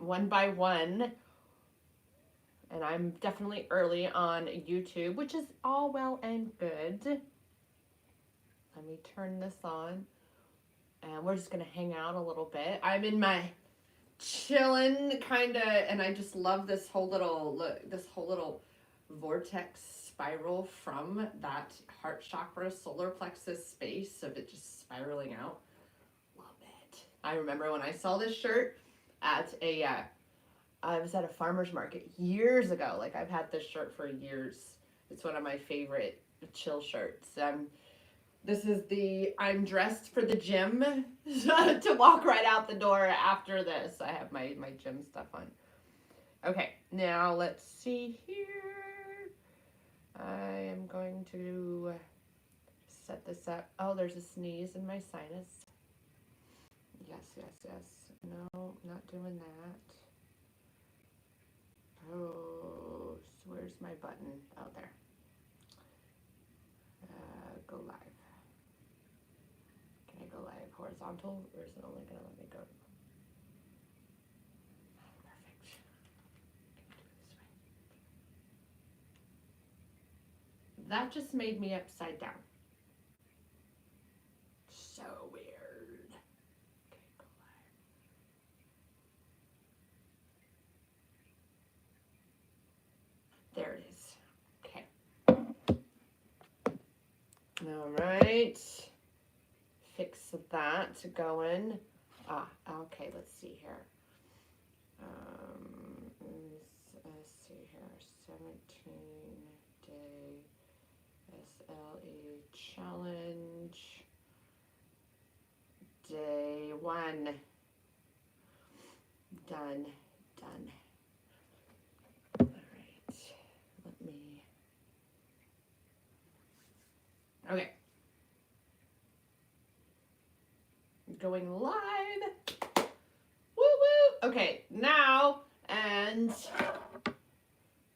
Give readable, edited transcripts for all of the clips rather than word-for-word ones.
one by one. And I'm definitely early on YouTube, which is all well and good. Let me turn this on. And we're just going to hang out a little bit. I'm in my chillin' kind of, and I just love this whole little vortex spiral from that heart chakra, solar plexus space of it just spiraling out. Love it. I remember when I saw this shirt at I was at a farmer's market years ago. Like, I've had this shirt for years. It's one of my favorite chill shirts. This is I'm dressed for the gym to walk right out the door after this. I have my gym stuff on. Okay, now let's see here. I am going to set this up. Oh, there's a sneeze in my sinus. Yes. No, not doing that. Oh, where's my button? Oh, there. Go live. Can I go live horizontal, or is it only going to let me go? Perfect. That just made me upside down. So weird. Okay, go live. There it is. Okay. All right. Fix that going. Okay, let's see here. Let's see here. 17-day SLE Challenge Day 1. Done. All right. Let me. Okay. Going live. Woo woo. Okay, now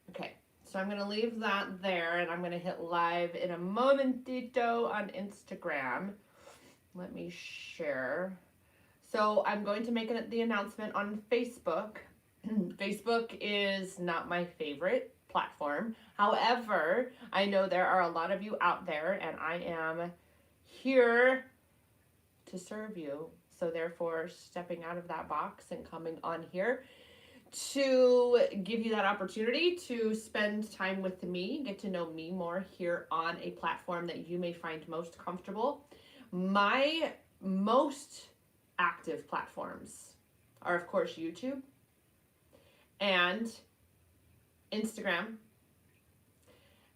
okay, so I'm gonna leave that there and I'm gonna hit live in a momentito on Instagram. Let me share. So I'm going to make the announcement on Facebook. Facebook is not my favorite platform. However, I know there are a lot of you out there and I am here to serve you. So therefore, stepping out of that box and coming on here to give you that opportunity to spend time with me, get to know me more here on a platform that you may find most comfortable. My most active platforms are, of course, YouTube and Instagram,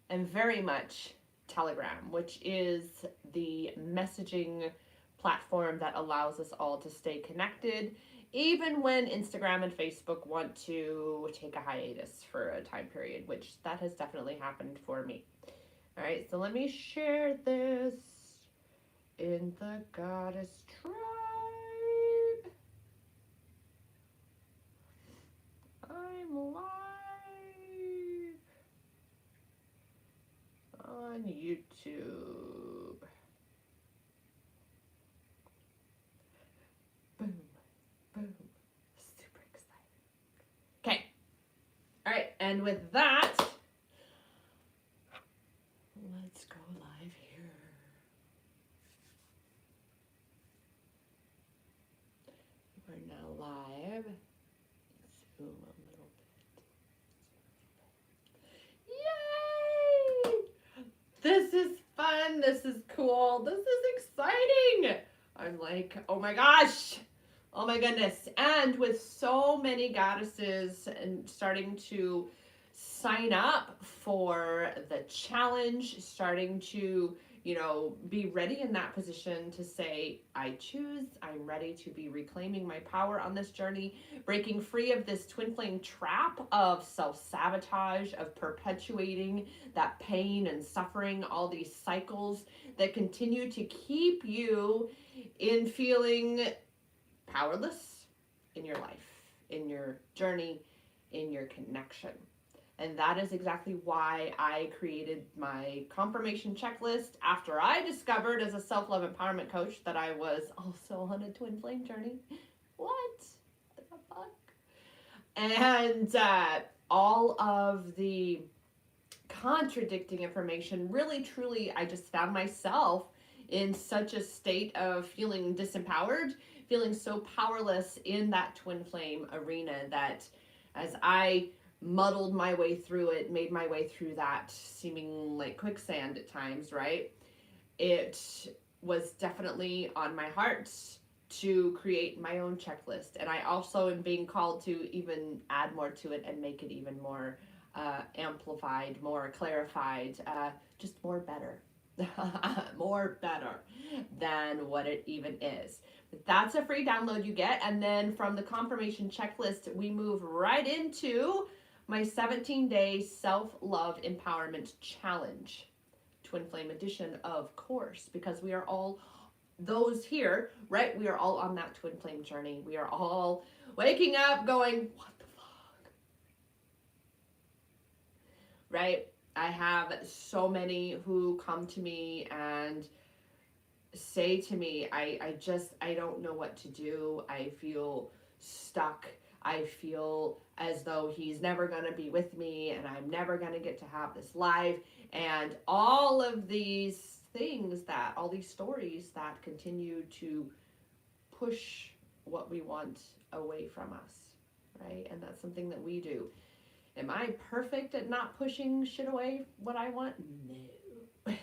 and very much Telegram, which is the messaging platform that allows us all to stay connected, even when Instagram and Facebook want to take a hiatus for a time period, which that has definitely happened for me. All right, so let me share this in the Goddess Tribe. I'm live on YouTube. Boom. Super excited. Okay. All right, and with that, let's go live here. We're now live. Zoom a little bit. Yay! This is fun. This is cool. This is exciting. I'm like, oh my gosh. Oh my goodness. And with so many goddesses and starting to sign up for the challenge, starting to, be ready in that position to say, I choose, I'm ready to be reclaiming my power on this journey, breaking free of this twin flame trap of self-sabotage, of perpetuating that pain and suffering, all these cycles that continue to keep you in feeling powerless in your life, in your journey, in your connection. And that is exactly why I created my confirmation checklist after I discovered as a self-love empowerment coach that I was also on a twin flame journey. What the fuck? And all of the contradicting information, really, truly, I just found myself in such a state of feeling disempowered, feeling so powerless in that twin flame arena that as I muddled my way through it, made my way through that seeming like quicksand at times, right? It was definitely on my heart to create my own checklist. And I also am being called to even add more to it and make it even more amplified, more clarified, just more better. More better than what it even is. But that's a free download you get. And then from the confirmation checklist, we move right into my 17-day self-love empowerment challenge. Twin Flame edition, of course, because we are all those here, right? We are all on that twin flame journey. We are all waking up going, what the fuck? Right? I have so many who come to me and say to me, I don't know what to do. I feel stuck. I feel as though he's never going to be with me and I'm never going to get to have this life. And all of these things that, all these stories that continue to push what we want away from us, right? And that's something that we do. Am I perfect at not pushing shit away what I want? No.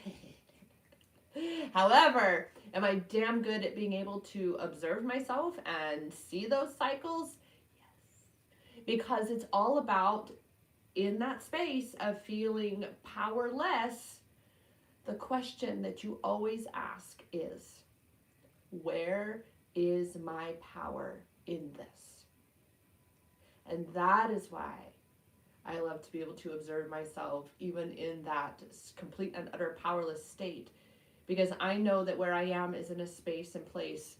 However, am I damn good at being able to observe myself and see those cycles? Yes. Because it's all about, in that space of feeling powerless, the question that you always ask is, where is my power in this? And that is why I love to be able to observe myself even in that complete and utter powerless state, because I know that where I am is in a space and place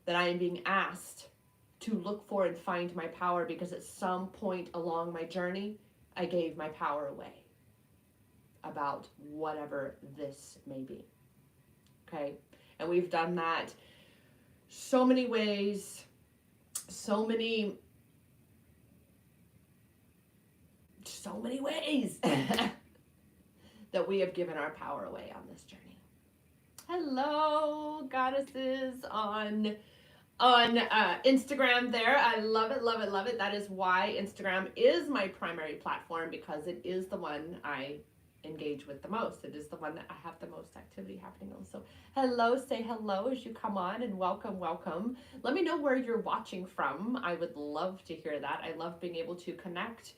that I am being asked to look for and find my power, because at some point along my journey, I gave my power away about whatever this may be. Okay? And we've done that so many ways, so many ways that we have given our power away on this journey. Hello, goddesses on Instagram there. I love it, love it, love it. That is why Instagram is my primary platform, because it is the one I engage with the most. It is the one that I have the most activity happening on. So hello, say hello as you come on, and welcome, welcome. Let me know where you're watching from. I would love to hear that. I love being able to connect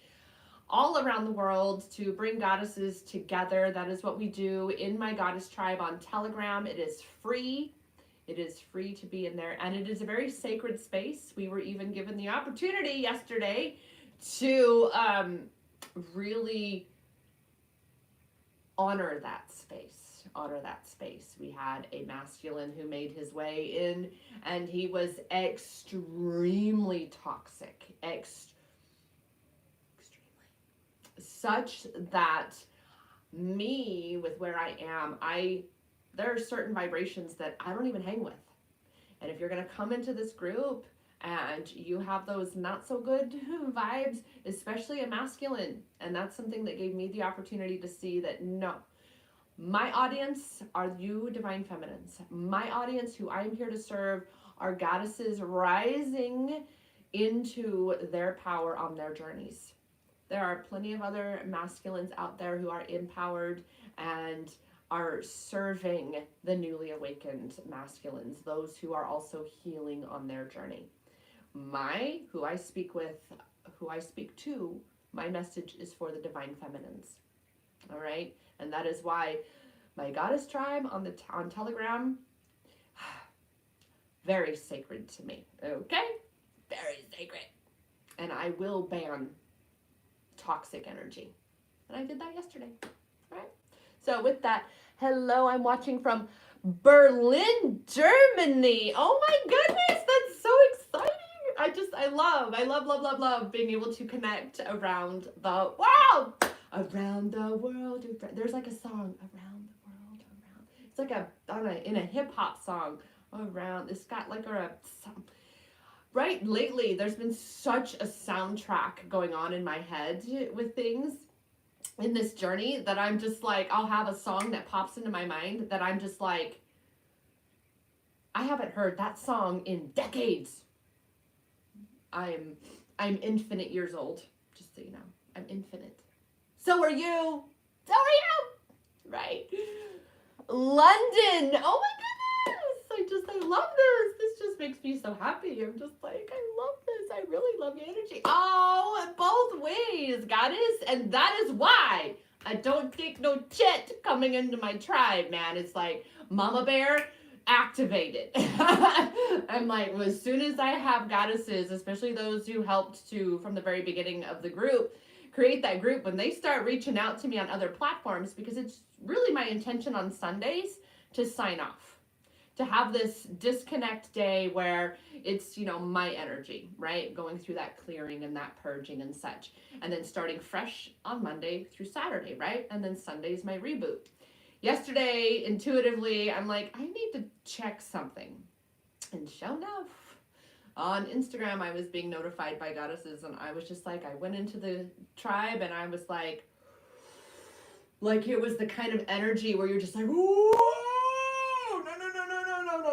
all around the world to bring goddesses together. That is what we do in my goddess tribe on Telegram. It is free. It is free to be in there, and it is a very sacred space. We were even given the opportunity yesterday to really honor that space. We had a masculine who made his way in, and he was extremely toxic, extremely, such that me, with where I am, there are certain vibrations that I don't even hang with. And if you're going to come into this group and you have those not so good vibes, especially a masculine, and that's something that gave me the opportunity to see that no, my audience are you divine feminines. My audience, who I'm here to serve, are goddesses rising into their power on their journeys. There are plenty of other masculines out there who are empowered and are serving the newly awakened masculines, those who are also healing on their journey. Who I speak to, my message is for the divine feminines. All right? And that is why my goddess tribe on Telegram, very sacred to me. Okay? Very sacred. And I will ban toxic energy. And I did that yesterday. All right? So with that, hello, I'm watching from Berlin, Germany. Oh my goodness, that's so exciting. I love being able to connect around the world. Around the world. There's like a song, around the world, around. It's like in a hip hop song, around. It's got like right, lately there's been such a soundtrack going on in my head with things in this journey that I'm just like, I'll have a song that pops into my mind that I'm just like, I haven't heard that song in decades. I'm infinite years old, just so you know. I'm infinite. So are you. So are you. Right? London. Oh my goodness. I love this. This just makes me so happy. I'm just like, I love this. I really love your energy. Oh, both ways, goddess. And that is why I don't take no shit coming into my tribe, man. It's like, Mama Bear, activated. I'm like, well, as soon as I have goddesses, especially those who helped to, from the very beginning of the group, create that group, when they start reaching out to me on other platforms, because it's really my intention on Sundays to sign off, to have this disconnect day where it's, you know, my energy, right? Going through that clearing and that purging and such. And then starting fresh on Monday through Saturday, right? And then Sunday's my reboot. Yesterday, intuitively, I'm like, I need to check something. And sure enough, on Instagram, I was being notified by goddesses, and I was just like, I went into the tribe, and I was like it was the kind of energy where you're just like, whoa,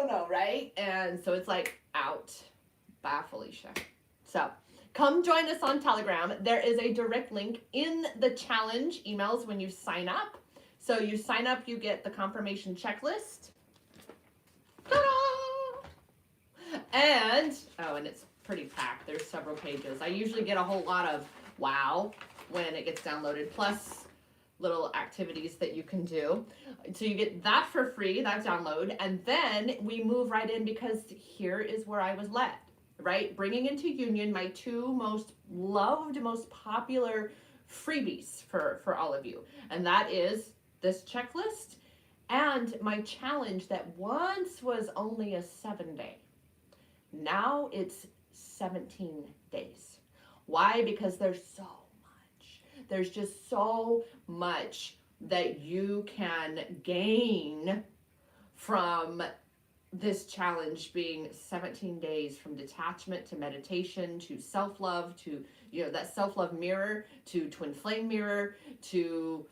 no, right? And so it's like, out. Bye, Felicia. So come join us on Telegram. There is a direct link in the challenge emails when you sign up. So you sign up, you get the confirmation checklist. Ta-da! And it's pretty packed. There's several pages. I usually get a whole lot of wow when it gets downloaded, plus little activities that you can do. So you get that for free, that download, and then we move right in, because here is where I was led, right? Bringing into union my two most loved, most popular freebies for all of you. And that is this checklist and my challenge that once was only a 7-day. Now it's 17 days. Why? Because there's so much. There's just so much that you can gain from this challenge, being 17 days, from detachment to meditation to self-love to, you know, that self-love mirror to twin flame mirror to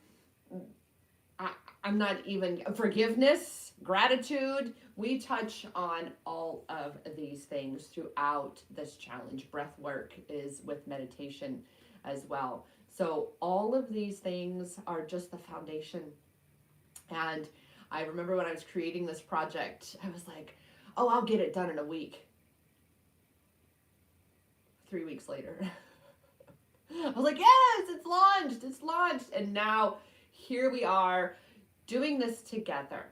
I'm not even forgiveness, gratitude. We touch on all of these things throughout this challenge. Breath work is with meditation as well. So all of these things are just the foundation. And I remember when I was creating this project, I was like, oh, I'll get it done in a week. 3 weeks later, I was like, yes, it's launched. And now here we are doing this together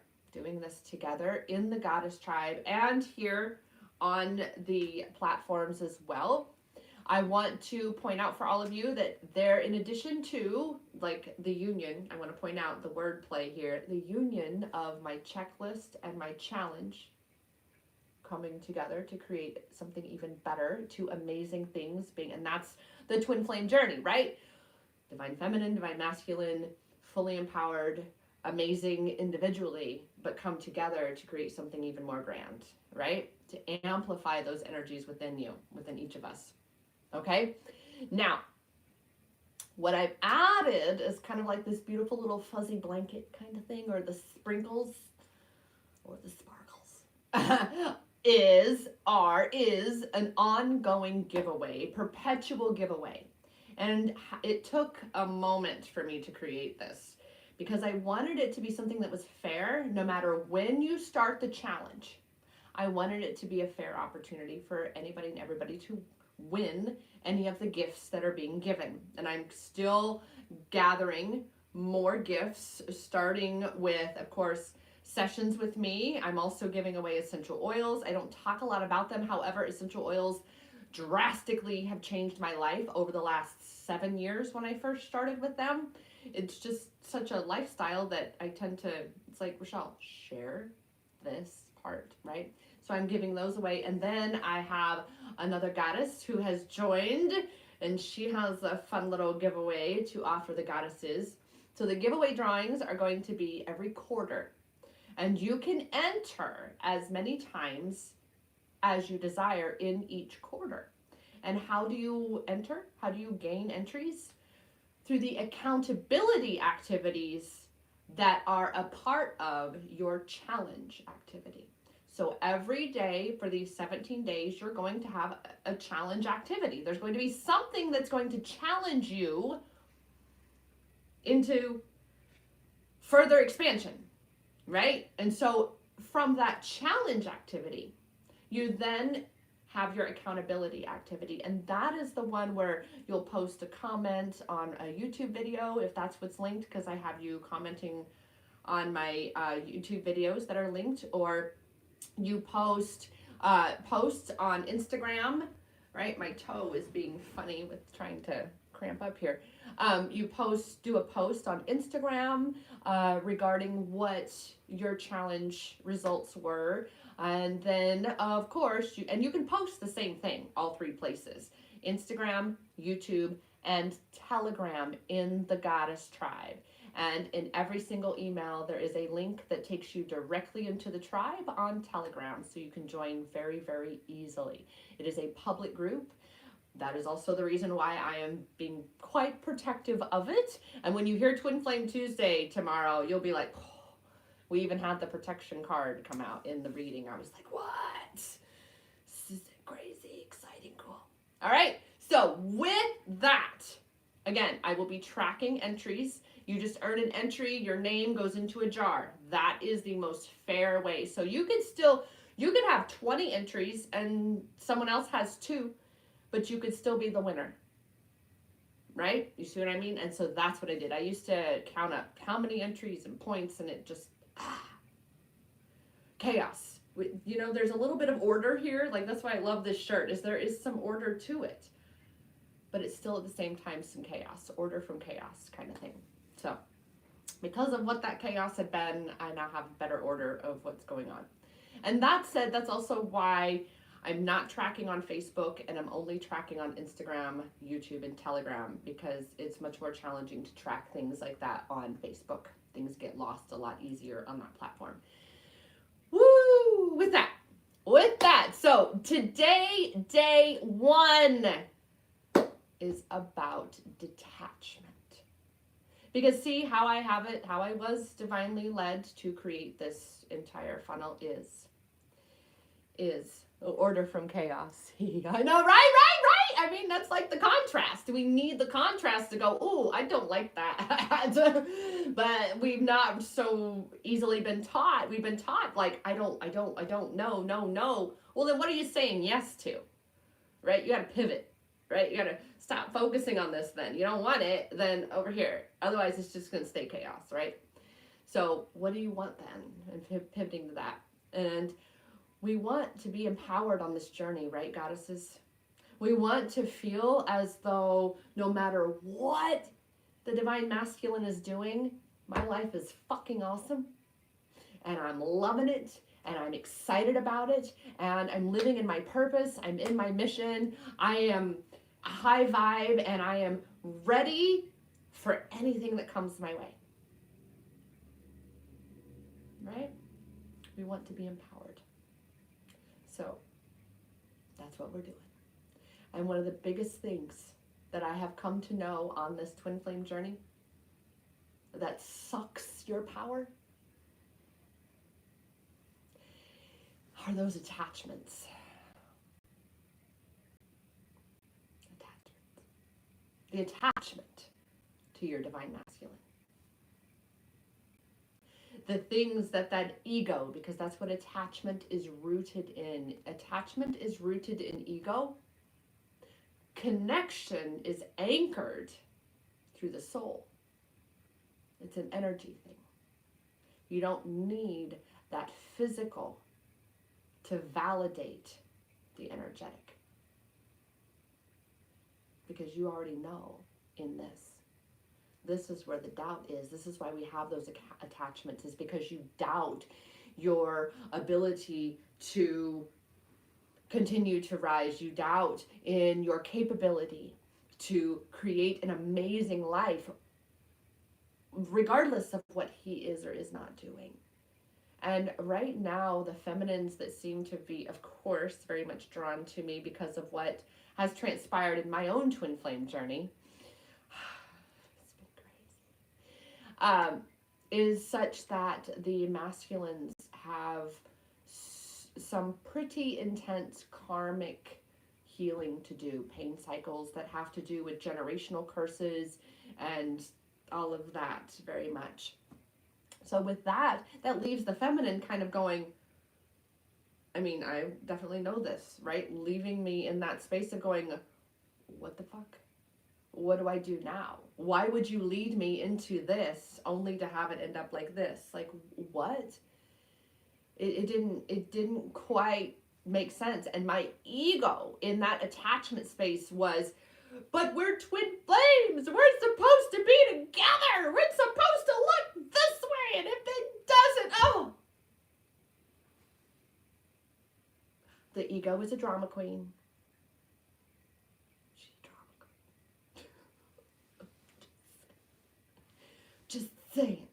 in the Goddess Tribe and here on the platforms as well. I want to point out for all of you that there, in addition to like the union, I want to point out the wordplay here, the union of my checklist and my challenge coming together to create something even better, two amazing things being, and that's the twin flame journey, right? Divine feminine, divine masculine, fully empowered, amazing individually, but come together to create something even more grand, right? To amplify those energies within you, within each of us. Okay? Now, what I've added is kind of like this beautiful little fuzzy blanket kind of thing, or the sprinkles, or the sparkles, is an ongoing giveaway, perpetual giveaway. And it took a moment for me to create this, because I wanted it to be something that was fair no matter when you start the challenge. I wanted it to be a fair opportunity for anybody and everybody to win any of the gifts that are being given. And I'm still gathering more gifts, starting with, of course, sessions with me. I'm also giving away essential oils. I don't talk a lot about them. However, essential oils drastically have changed my life over the last 7 years when I first started with them. It's just such a lifestyle that I tend to, it's like, Rochelle, share this part, right? So I'm giving those away. And then I have another goddess who has joined, and she has a fun little giveaway to offer the goddesses. So the giveaway drawings are going to be every quarter, and you can enter as many times as you desire in each quarter. And how do you enter? How do you gain entries? Through the accountability activities that are a part of your challenge activity. So every day for these 17 days, you're going to have a challenge activity. There's going to be something that's going to challenge you into further expansion, right? And so from that challenge activity, you then have your accountability activity. And that is the one where you'll post a comment on a YouTube video, if that's what's linked, because I have you commenting on my YouTube videos that are linked, or you post posts on Instagram, right? My toe is being funny with trying to cramp up here. You do a post on Instagram regarding what your challenge results were. And then, of course, you can post the same thing, all three places: Instagram, YouTube, and Telegram in the Goddess Tribe. And in every single email, there is a link that takes you directly into the tribe on Telegram, so you can join very, very easily. It is a public group. That is also the reason why I am being quite protective of it. And when you hear Twin Flame Tuesday tomorrow, you'll be like, oh, we even had the protection card come out in the reading. I was like, what? This is crazy, exciting, cool. All right, so with that, again, I will be tracking entries. You just earn an entry, your name goes into a jar. That is the most fair way. So you could have 20 entries and someone else has 2, but you could still be the winner, right? You see what I mean? And so that's what I did. I used to count up how many entries and points, and it just, chaos. You know, there's a little bit of order here. Like, that's why I love this shirt, is there is some order to it, but it's still at the same time some chaos, order from chaos kind of thing. So because of what that chaos had been, I now have a better order of what's going on. And that said, that's also why I'm not tracking on Facebook, and I'm only tracking on Instagram, YouTube, and Telegram, because it's much more challenging to track things like that on Facebook. Things get lost a lot easier on that platform. Woo! With that, so today, day 1 is about detachment. Because see how I have it, how I was divinely led to create this entire funnel is order from chaos. I know, right? I mean, that's like the contrast. We need the contrast to go, oh, I don't like that. But we've not so easily been taught. We've been taught, like, I don't, no. Well, then what are you saying yes to? Right? You got to pivot, right? You got to stop focusing on this then. You don't want it, then over here. Otherwise, it's just going to stay chaos, right? So what do you want then? And pivoting to that. And we want to be empowered on this journey, right, goddesses? We want to feel as though no matter what the divine masculine is doing, my life is fucking awesome. And I'm loving it. And I'm excited about it. And I'm living in my purpose. I'm in my mission. I am high vibe. And I am ready for anything that comes my way. Right? We want to be empowered. So that's what we're doing. And one of the biggest things that I have come to know on this twin flame journey that sucks your power are those attachments. The attachment to your divine masculine. The things that ego, because that's what attachment is rooted in. Attachment is rooted in ego. Connection is anchored through the soul. It's an energy thing. You don't need that physical to validate the energetic. Because you already know in this. This is where the doubt is. This is why we have those attachments, is because you doubt your ability to continue to rise. You doubt in your capability to create an amazing life, regardless of what he is or is not doing. And right now, the feminines that seem to be, of course, very much drawn to me because of what has transpired in my own twin flame journey, it's been crazy, is such that the masculines have some pretty intense karmic healing to do, pain cycles that have to do with generational curses and all of that very much. So with that, that leaves the feminine kind of going, I mean, I definitely know this, right? Leaving me in that space of going, what the fuck? What do I do now? Why would you lead me into this only to have it end up like this? Like, what? It didn't quite make sense. And my ego in that attachment space was, but we're twin flames. We're supposed to be together. We're supposed to look this way. And if it doesn't, oh. The ego is a drama queen. She's a drama queen. Just saying.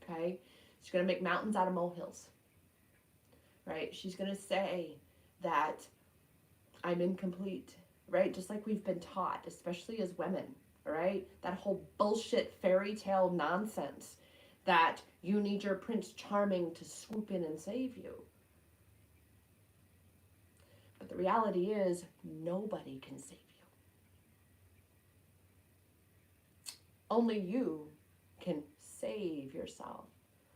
Okay? She's going to make mountains out of molehills. Right? She's going to say that I'm incomplete. Right? Just like we've been taught, especially as women, right? That whole bullshit fairy tale nonsense that you need your Prince Charming to swoop in and save you. But the reality is, nobody can save you. Only you can save yourself.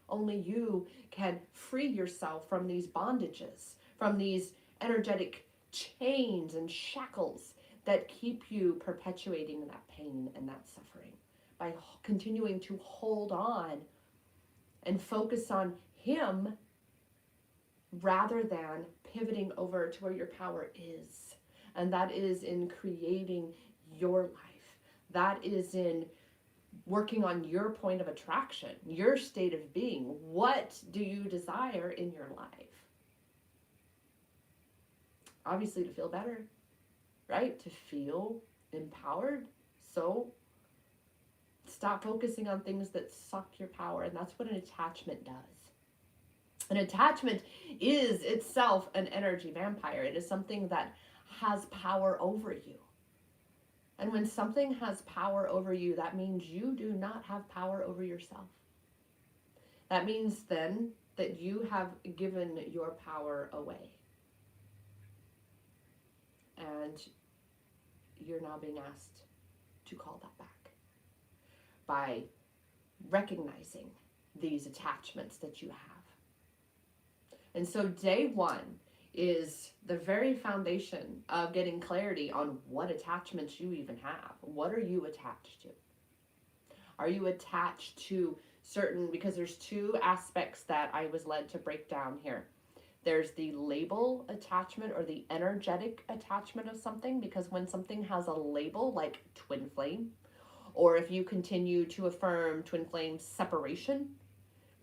Only you can free yourself from these bondages, from these energetic chains and shackles that keep you perpetuating that pain and that suffering by continuing to hold on and focus on him rather than pivoting over to where your power is. And that is in creating your life. That is in working on your point of attraction, your state of being. What do you desire in your life? Obviously to feel better, right? To feel empowered. So stop focusing on things that suck your power. And that's what an attachment does. An attachment is itself an energy vampire. It is something that has power over you. And when something has power over you, that means you do not have power over yourself. That means then that you have given your power away. And you're now being asked to call that back by recognizing these attachments that you have. And so day one is the very foundation of getting clarity on what attachments you even have. What are you attached to? Are you attached to certain, because there's two aspects that I was led to break down here. There's the label attachment or the energetic attachment of something, because when something has a label like twin flame, or if you continue to affirm twin flame separation,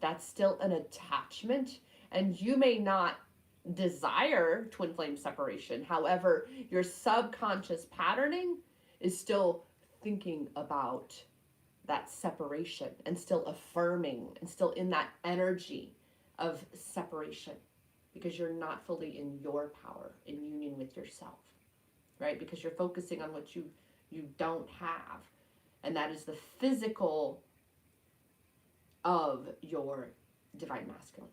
that's still an attachment. And you may not desire twin flame separation. However, your subconscious patterning is still thinking about that separation and still affirming and still in that energy of separation, because you're not fully in your power, in union with yourself, right? Because you're focusing on what you don't have. And that is the physical of your divine masculine,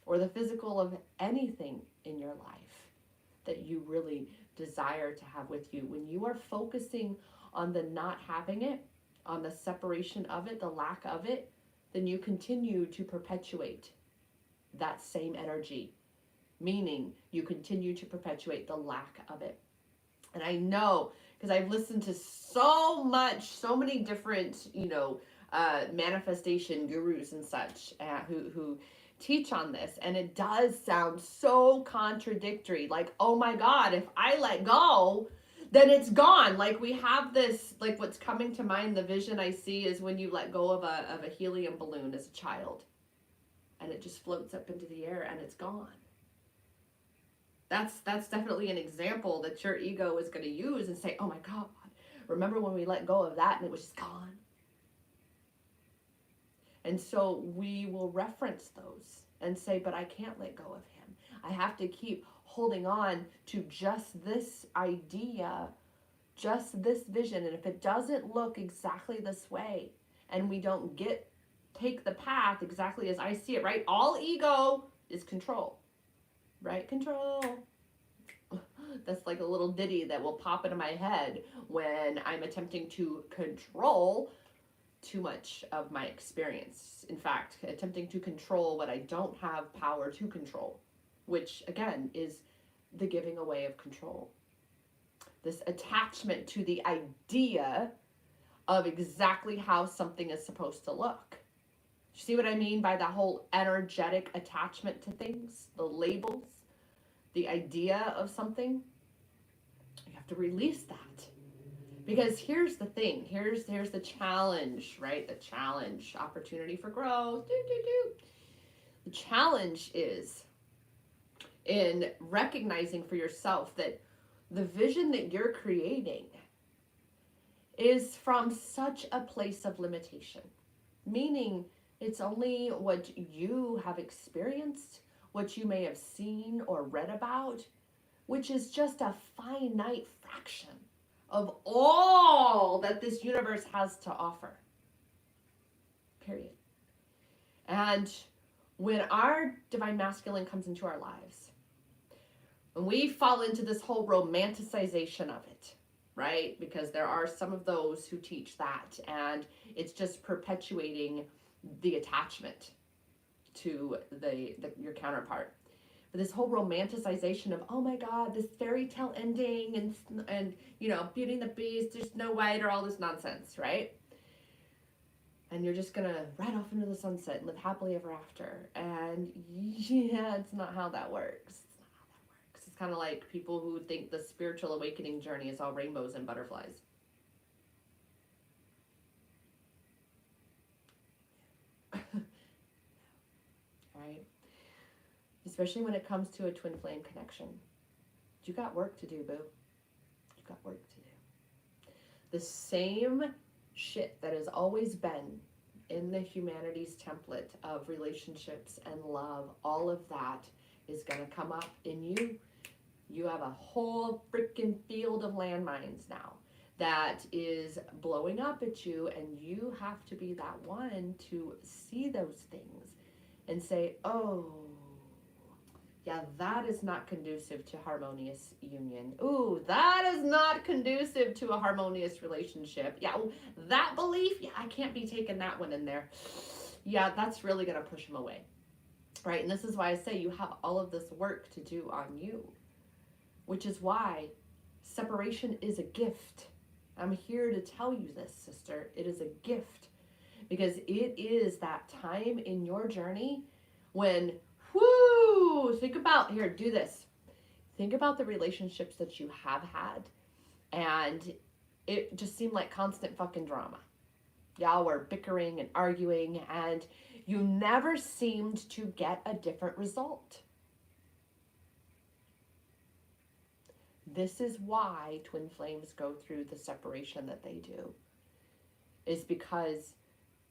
or the physical of anything in your life that you really desire to have with you. When you are focusing on the not having it, on the separation of it, the lack of it, then you continue to perpetuate that same energy, meaning you continue to perpetuate the lack of it. And I know, because I've listened to so many different, manifestation gurus and such who teach on this, and it does sound so contradictory. Like, oh my God, if I let go, then it's gone. Like, we have this, like, what's coming to mind, the vision I see is when you let go of a helium balloon as a child, and it just floats up into the air and it's gone. That's definitely an example that your ego is going to use and say, oh my God, remember when we let go of that and it was just gone? And so we will reference those and say, but I can't let go of him. I have to keep holding on to just this idea, just this vision. And if it doesn't look exactly this way, and we don't take the path exactly as I see it, right? All ego is control, right? Control. That's like a little ditty that will pop into my head when I'm attempting to control too much of my experience. In fact, attempting to control what I don't have power to control, which again is the giving away of control. This attachment to the idea of exactly how something is supposed to look. You see what I mean by that whole energetic attachment to things, the labels, the idea of something? You have to release that. Because here's the thing, here's the challenge, right? The challenge, opportunity for growth. The challenge is in recognizing for yourself that the vision that you're creating is from such a place of limitation. Meaning it's only what you have experienced, what you may have seen or read about, which is just a finite fraction of all that this universe has to offer. Period. And when our divine masculine comes into our lives, when we fall into this whole romanticization of it, right? Because there are some of those who teach that, and it's just perpetuating the attachment to your counterpart. But this whole romanticization of, oh my God, this fairy tale ending and you know, Beauty and the Beast, there's Snow White, or all this nonsense, right? And you're just gonna ride off into the sunset and live happily ever after. And yeah, it's not how that works. It's not how that works. It's kind of like people who think the spiritual awakening journey is all rainbows and butterflies. Right? Especially when it comes to a twin flame connection. You got work to do, boo. You got work to do. The same shit that has always been in the humanity's template of relationships and love, all of that is going to come up in you. You have a whole freaking field of landmines now that is blowing up at you, and you have to be that one to see those things and say, oh, yeah, that is not conducive to harmonious union. Ooh, that is not conducive to a harmonious relationship. Yeah, that belief, yeah, I can't be taking that one in there. Yeah, that's really going to push him away. Right? And this is why I say you have all of this work to do on you, which is why separation is a gift. I'm here to tell you this, sister. It is a gift, because it is that time in your journey when, whoo, think about, here, do this. Think about the relationships that you have had, and it just seemed like constant fucking drama. Y'all were bickering and arguing, and you never seemed to get a different result. This is why twin flames go through the separation that they do, is because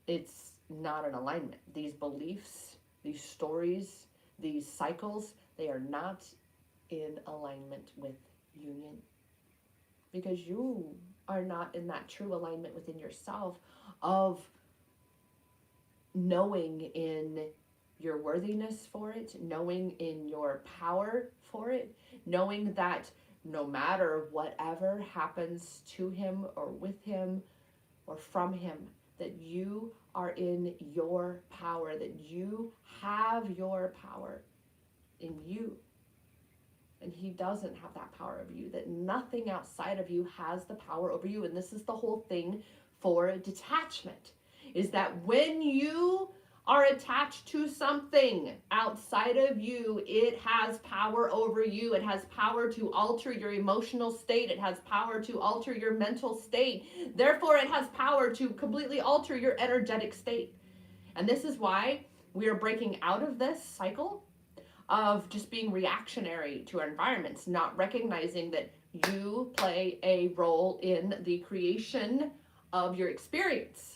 it's not an alignment. These beliefs, these stories, these cycles, they are not in alignment with union, because you are not in that true alignment within yourself of knowing in your worthiness for it, knowing in your power for it, knowing that no matter whatever happens to him or with him or from him, that you are in your power, that you have your power in you. And he doesn't have that power over you, that nothing outside of you has the power over you. And this is the whole thing for detachment, is that when you are attached to something outside of you, it has power over you. It has power to alter your emotional state. It has power to alter your mental state. Therefore, it has power to completely alter your energetic state. And this is why we are breaking out of this cycle of just being reactionary to our environments, not recognizing that you play a role in the creation of your experience.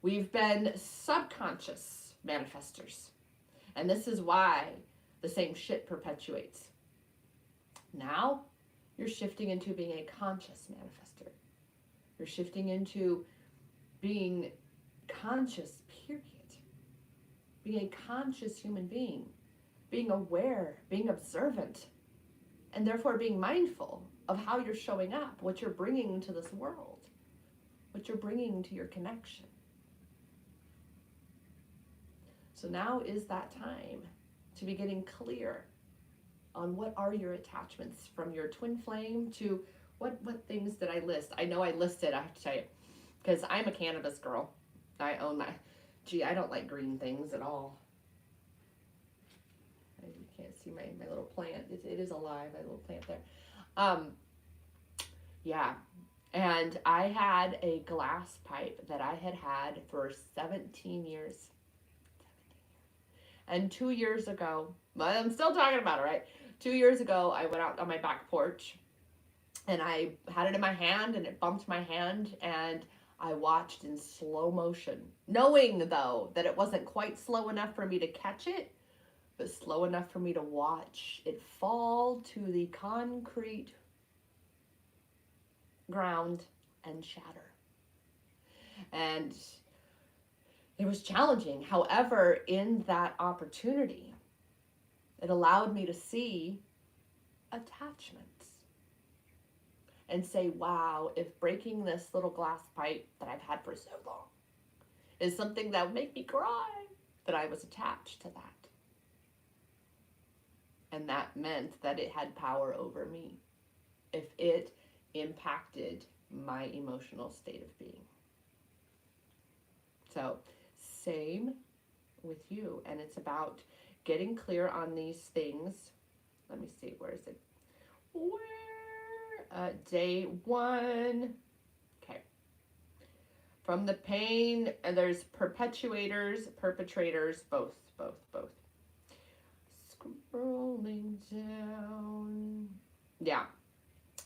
We've been subconscious manifestors. And this is why the same shit perpetuates. Now, you're shifting into being a conscious manifester. You're shifting into being conscious, period. Being a conscious human being. Being aware, being observant, and therefore being mindful of how you're showing up, what you're bringing to this world, what you're bringing to your connection. So now is that time to be getting clear on what are your attachments, from your twin flame to what things did I list? I know I listed, I have to tell you, because I'm a cannabis girl. I own my, I don't like green things at all. You can't see my little plant. It is alive, my little plant there. Yeah, and I had a glass pipe that I had for 17 years. And 2 years ago, I'm still talking about it, right? 2 years ago, I went out on my back porch and I had it in my hand and it bumped my hand and I watched in slow motion, knowing though that it wasn't quite slow enough for me to catch it, but slow enough for me to watch it fall to the concrete ground and shatter. And it was challenging. However, in that opportunity, it allowed me to see attachments and say, wow, if breaking this little glass pipe that I've had for so long is something that would make me cry, that I was attached to that. And that meant that it had power over me if it impacted my emotional state of being. So, same with you. And it's about getting clear on these things. Let me see, where is it? Day one. Okay. From the pain, and there's perpetuators, perpetrators, both. Scrolling down. Yeah.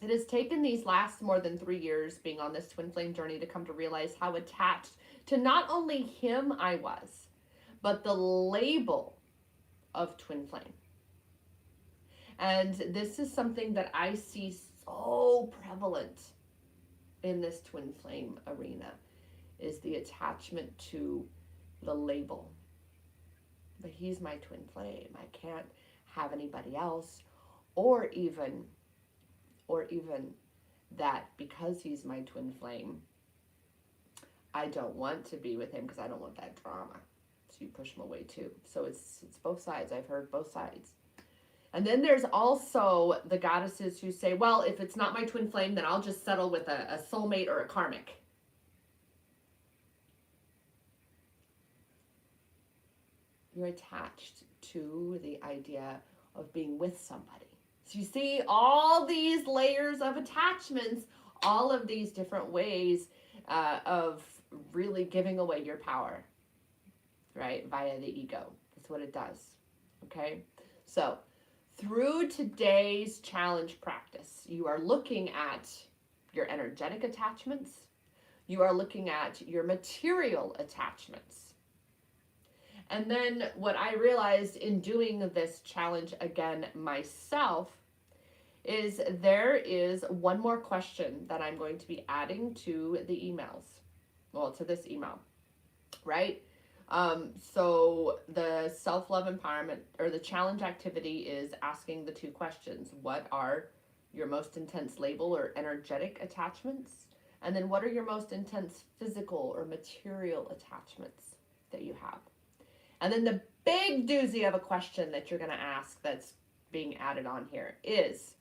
It has taken these last more than 3 years being on this twin flame journey to come to realize how attached to not only him I was, but the label of twin flame. And this is something that I see so prevalent in this twin flame arena, is the attachment to the label. But he's my twin flame. I can't have anybody else, or even that because he's my twin flame, I don't want to be with him because I don't want that drama. So you push him away too. So it's both sides. I've heard both sides. And then there's also the goddesses who say, well, if it's not my twin flame, then I'll just settle with a soulmate or a karmic. You're attached to the idea of being with somebody. So you see all these layers of attachments, all of these different ways of really giving away your power, right? Via the ego. That's what it does. Okay? So through today's challenge practice, you are looking at your energetic attachments. You are looking at your material attachments. And then what I realized in doing this challenge again myself is there is one more question that I'm going to be adding to the emails. Well, to this email, right? So the self-love empowerment or the challenge activity is asking the two questions. What are your most intense label or energetic attachments? And then what are your most intense physical or material attachments that you have? And then the big doozy of a question that you're going to ask that's being added on here is,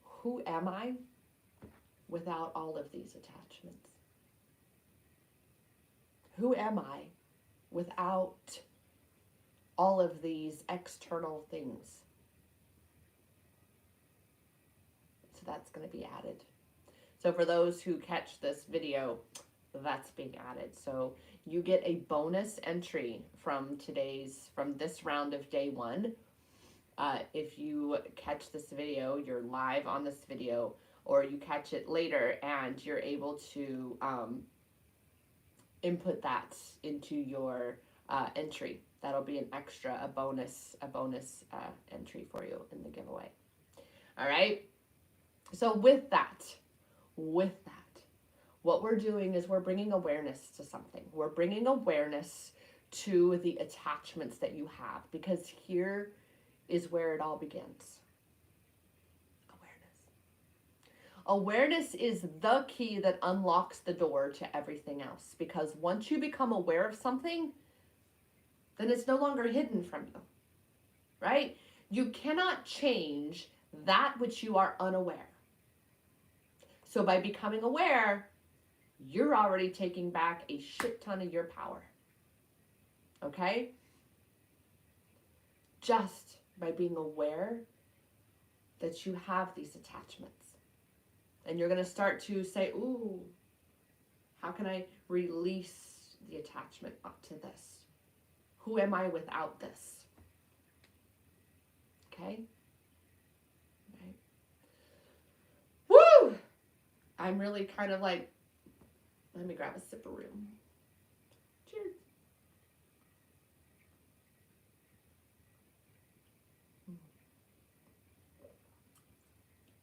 who am I without all of these attachments? Who am I without all of these external things? So that's going to be added. So for those who catch this video, that's being added. So you get a bonus entry from this round of day one. If you catch this video, you're live on this video, or you catch it later and you're able to input that into your entry. That'll be an extra, a bonus entry for you in the giveaway. All right. So with that, what we're doing is we're bringing awareness to something. We're bringing awareness to the attachments that you have, because here is where it all begins. Awareness is the key that unlocks the door to everything else, because once you become aware of something, then it's no longer hidden from you, right? You cannot change that which you are unaware. So by becoming aware, you're already taking back a shit ton of your power, okay? Just by being aware that you have these attachments. And you're going to start to say, ooh, how can I release the attachment up to this? Who am I without this? Okay? Right. Woo! I'm really kind of like, let me grab a sip of room. Cheers.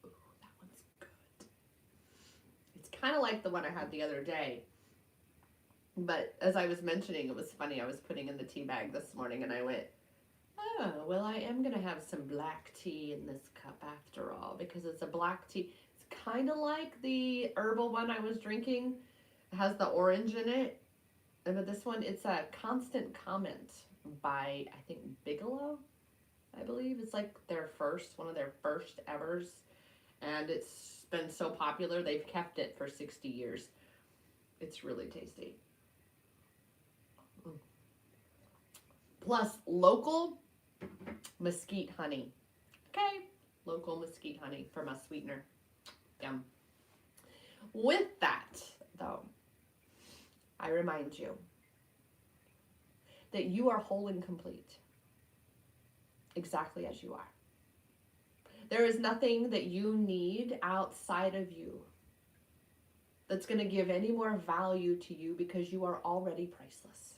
Ooh, that one's good. It's kind of like the one I had the other day. But as I was mentioning, it was funny. I was putting in the tea bag this morning and I went, oh, well, I am going to have some black tea in this cup after all, because it's a black tea. It's kind of like the herbal one I was drinking. It has the orange in it. But this one, it's a Constant Comment by, I think, Bigelow, I believe. It's like one of their first evers. And it's been so popular, they've kept it for 60 years. It's really tasty. Plus local mesquite honey. Okay, local mesquite honey for my sweetener. Yum. With that, though, I remind you that you are whole and complete, exactly as you are. There is nothing that you need outside of you that's going to give any more value to you, because you are already priceless.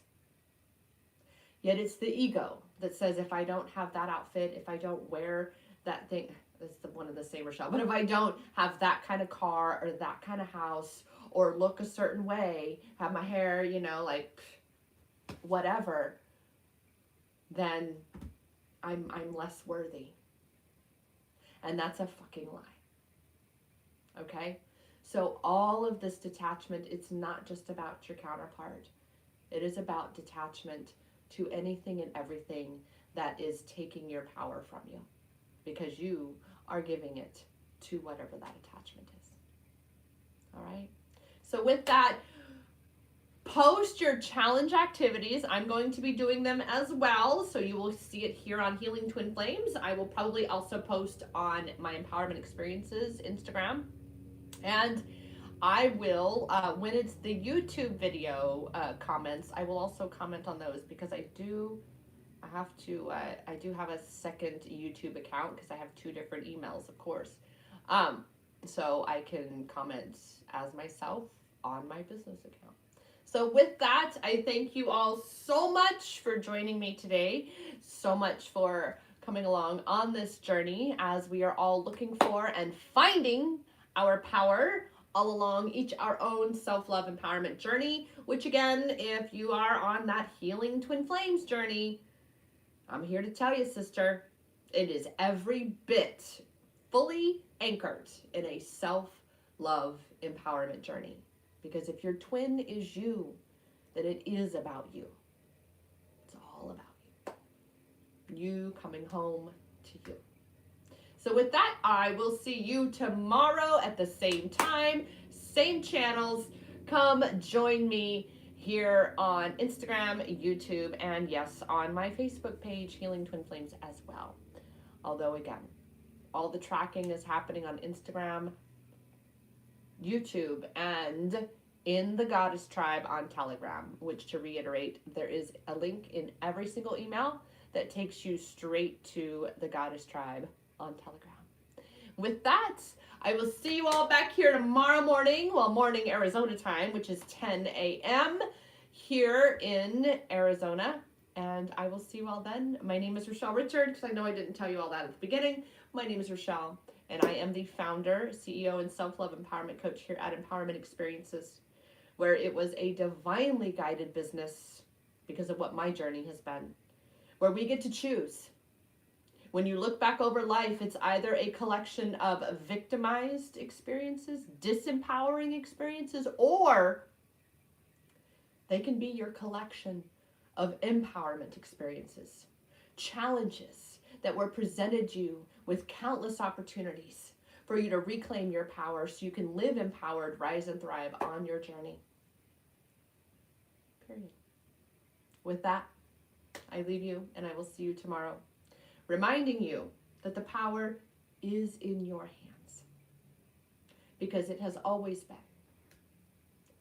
Yet it's the ego that says, if I don't have that outfit, if I don't wear that thing, that's one of the same, Rochelle, but if I don't have that kind of car or that kind of house or look a certain way, have my hair, like whatever, then I'm less worthy. And that's a fucking lie. Okay? So all of this detachment, it's not just about your counterpart. It is about detachment to anything and everything that is taking your power from you, because you are giving it to whatever that attachment is. All right? So with that, post your challenge activities. I'm going to be doing them as well, so you will see it here on Healing Twin Flames. I will probably also post on my Empowerment Experiences Instagram. And I will, when it's the YouTube video comments, I will also comment on those, because I do have a second YouTube account, because I have 2 different emails, of course. So I can comment as myself on my business account. So with that, I thank you all so much for joining me today, so much for coming along on this journey as we are all looking for and finding our power all along each our own self-love empowerment journey, which again, if you are on that Healing Twin Flames journey, I'm here to tell you, sister, it is every bit fully anchored in a self-love empowerment journey. Because if your twin is you, then it is about you. It's all about you. You coming home to you. So with that, I will see you tomorrow at the same time, same channels. Come join me here on Instagram, YouTube, and yes, on my Facebook page, Healing Twin Flames as well. Although again, all the tracking is happening on Instagram, YouTube, and in the Goddess Tribe on Telegram, which, to reiterate, there is a link in every single email that takes you straight to the Goddess Tribe on Telegram. With that, I will see you all back here tomorrow morning, morning Arizona time, which is 10 a.m. here in Arizona. And I will see you all then. My name is Rochelle Richard, because I know I didn't tell you all that at the beginning. My name is Rochelle, and I am the founder, CEO, and self-love empowerment coach here at Empowerment Experiences, where it was a divinely guided business because of what my journey has been, where we get to choose. When you look back over life, it's either a collection of victimized experiences, disempowering experiences, or they can be your collection of empowerment experiences, challenges that were presented you with countless opportunities for you to reclaim your power so you can live empowered, rise and thrive on your journey. Period. With that, I leave you, and I will see you tomorrow, reminding you that the power is in your hands, because it has always been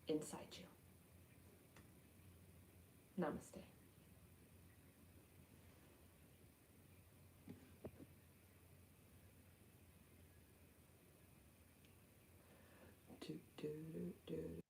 inside you. Namaste. Do, do, do, do.